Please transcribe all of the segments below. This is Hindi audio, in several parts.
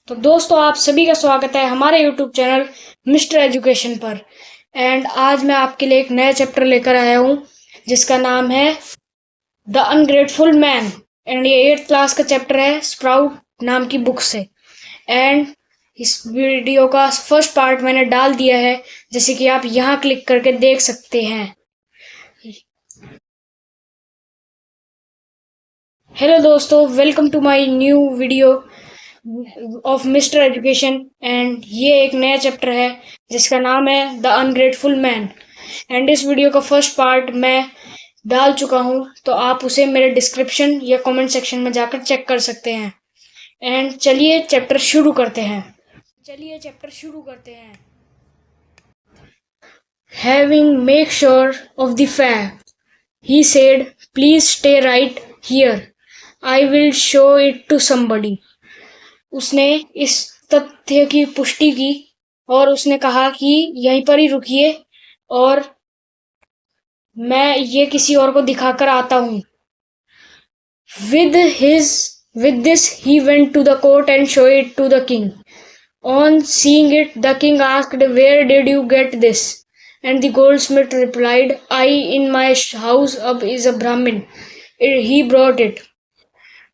तो दोस्तों आप सभी का स्वागत है हमारे YouTube चैनल मिस्टर एजुकेशन पर। एंड आज मैं आपके लिए एक नया चैप्टर लेकर आया हूँ जिसका नाम है द अनग्रेटफुल मैन। एंड ये 8th क्लास का चैप्टर है स्प्राउट नाम की बुक से। एंड इस वीडियो का फर्स्ट पार्ट मैंने डाल दिया है, जैसे कि आप यहाँ क्लिक करके देख सकते हैं। हेलो दोस्तों, welcome to my new video of mister education. And ये एक नया चैप्टर है जिसका नाम है द अनग्रेटफुल मैन। एंड इस वीडियो का फर्स्ट पार्ट मैं डाल चुका हूँ, तो आप उसे मेरे डिस्क्रिप्शन या कमेंट सेक्शन में जाकर चेक कर सकते हैं। एंड चलिए चैप्टर शुरू करते हैं। Having make sure of the fact, he said, "Please stay right here. I will show it to somebody." उसने इस तथ्य की पुष्टि की और उसने कहा कि यहीं पर ही रुकिए और मैं ये किसी और को दिखाकर आता हूँ। With this he went to the court and showed it to the king. On seeing it, the king asked, "Where did you get this?" And the goldsmith replied, "I in my house up is a Brahmin. He brought it."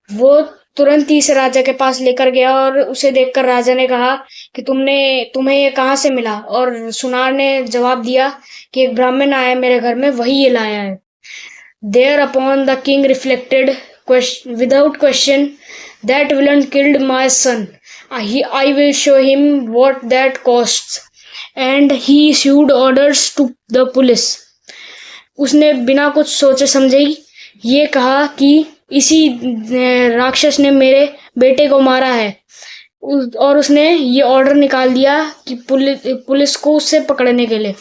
वो तुरंत ही इसे राजा के पास लेकर गया और उसे देखकर राजा ने कहा कि तुम्हें ये कहाँ से मिला? और सुनार ने जवाब दिया कि एक ब्राह्मण आया मेरे घर में, वही ये लाया है। Thereupon the king reflected without question, "That villain killed my son. I will show him what that costs." And he issued orders to the police. उसने बिना कुछ सोचे समझे ये कहा कि इसी राक्षस ने मेरे बेटे को मारा है, और उसने ये ऑर्डर निकाल दिया कि पुलिस को उससे पकड़ने के लिए।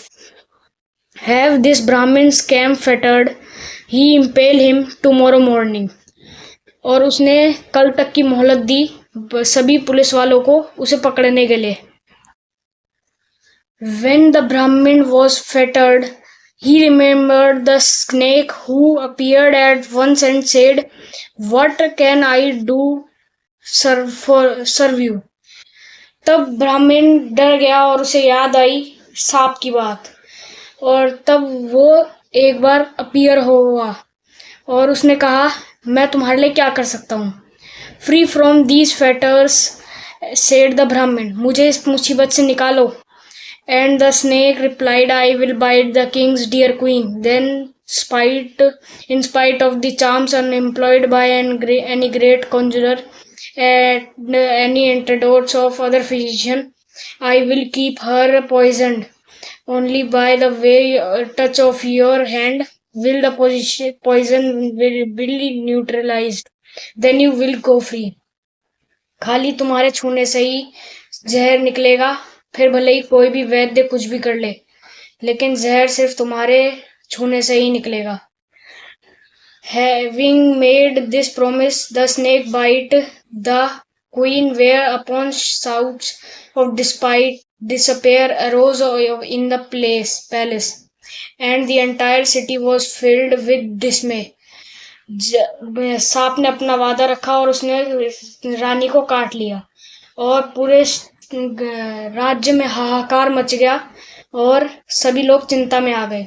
Have this Brahmin scam fettered, he impale him tomorrow morning. और उसने कल तक की मोहलत दी सभी पुलिस वालों को उसे पकड़ने के लिए। When the Brahmin was fettered, he remembered the snake who appeared at once and said, "What can I do serve you?" तब ब्राह्मण डर गया और उसे याद आई सांप की बात, और तब वो एक बार अपीयर हुआ और उसने कहा, मैं तुम्हारे लिए क्या कर सकता हूँ? Free from these fetters, said the Brahmin. मुझे इस मुसीबत से निकालो। And the snake replied, "I will bite the king's dear queen." Then, in spite of the charms unemployed by any great conjurer and any antidotes of other physician, I will keep her poisoned. Only by the very touch of your hand will the poison will be neutralized. Then you will go free. खाली तुम्हारे छूने से ही जहर निकलेगा, फिर भले ही कोई भी वैद्य कुछ भी कर ले, लेकिन जहर सिर्फ तुम्हारे छूने से ही निकलेगा। Having made this promise, the snake bit the queen, whereupon shouts of despair arose in the palace, and the entire city was filled with dismay. सांप ने अपना वादा रखा और उसने रानी को काट लिया और पूरे राज्य में हाहाकार मच गया और सभी लोग चिंता में आ गए।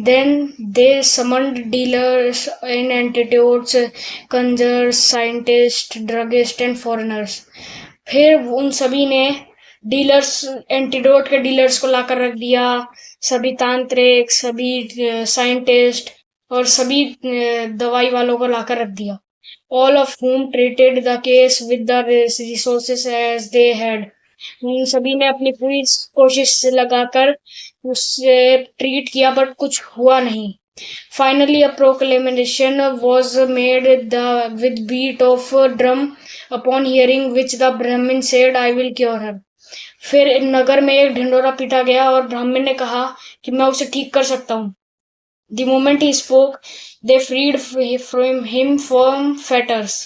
Then they summoned dealers in antidotes, conjurers, scientists, druggists and foreigners. फिर उन सभी ने एंटीडोट के डीलर्स को लाकर रख दिया, सभी तांत्रिक, सभी साइंटिस्ट और सभी दवाई वालों को लाकर रख दिया। All of whom treated the case with the resources as they had. उन सभी ने अपनी पूरी कोशिश लगाकर उससे ट्रीट किया, बट कुछ हुआ नहीं। Finally, a proclamation was made with beat of drum, upon hearing which the Brahmin said, "I will cure her." फिर नगर में एक ढिंडोरा पीटा गया और ब्राह्मण ने कहा कि मैं उसे ठीक कर सकता हूँ। The moment he spoke, they freed him from fetters.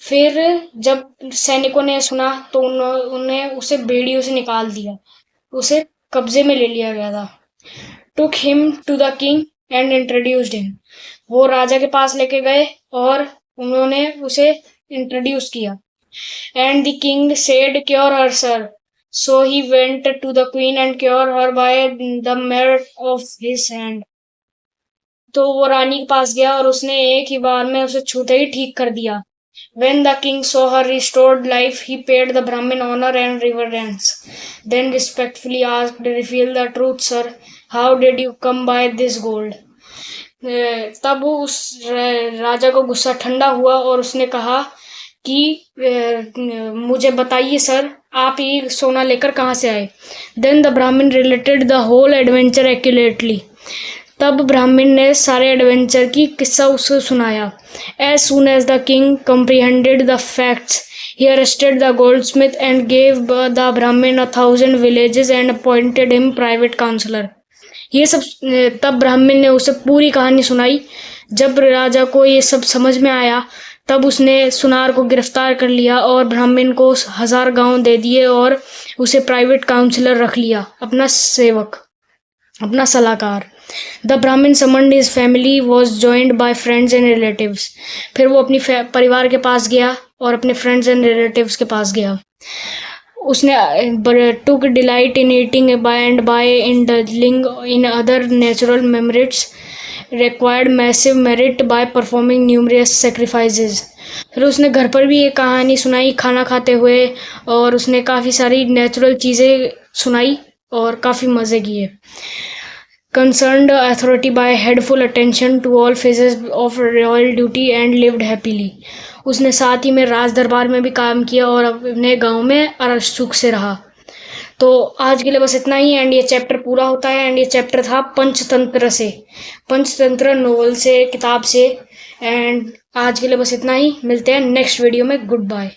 फिर जब सैनिकों ने सुना तो उन्होंने उसे बेड़ियों से निकाल दिया, उसे कब्जे में ले लिया गया था। Took him to the king and introduced him. वो राजा के पास लेके गए और उन्होंने उसे इंट्रोड्यूस किया। And the king said, "Cure her, sir." So he went to the queen and cured her by the merit of his hand. तो वो रानी के पास गया और उसने एक ही बार में उसे छूते ही ठीक कर दिया. When the king saw her restored life, he paid the Brahmin honor and reverence. Then respectfully asked, "Reveal the truth, sir. How did you come by this gold?" तब उस राजा को गुस्सा ठंडा हुआ और उसने कहा कि मुझे बताइए सर, आप ये सोना लेकर कहाँ से आए? Then the Brahmin related the whole adventure accurately. तब ब्राह्मण ने सारे एडवेंचर की किस्सा उसको सुनाया. As soon as the king comprehended the facts, he arrested the goldsmith and gave the Brahmin 1,000 villages and appointed him private counselor. ये सब तब ब्राह्मण ने उसे पूरी कहानी सुनाई. जब राजा को ये सब समझ में आया, तब उसने सुनार को गिरफ्तार कर लिया और ब्राह्मण को 1000 गांव दे दिए और उसे प्राइवेट काउंसलर रख लिया, अपना सेवक, अपना सलाहकार. द ब्राह्मण summoned his family was joined by friends and relatives. फिर वो अपनी परिवार के पास गया और अपने फ्रेंड्स एंड रिलेटिव्स के पास गया. उसने took delight in eating and by indulging in other natural merits required massive merit by performing numerous sacrifices. फिर उसने घर पर भी एक कहानी सुनाई खाना खाते हुए, और उसने काफ़ी सारी नेचुरल चीज़ें सुनाई और काफ़ी मज़े किए. Concerned authority by had full attention to all phases of royal duty and lived happily. उसने साथ ही में राज दरबार में भी काम किया और अपने गांव में सुख से रहा. तो आज के लिए बस इतना ही. एंड ये चैप्टर पूरा होता है. एंड ये चैप्टर था पंचतंत्र से, पंचतंत्र नोवेल से, किताब से. एंड आज के लिए बस इतना ही. मिलते हैं नेक्स्ट वीडियो में. Good bye.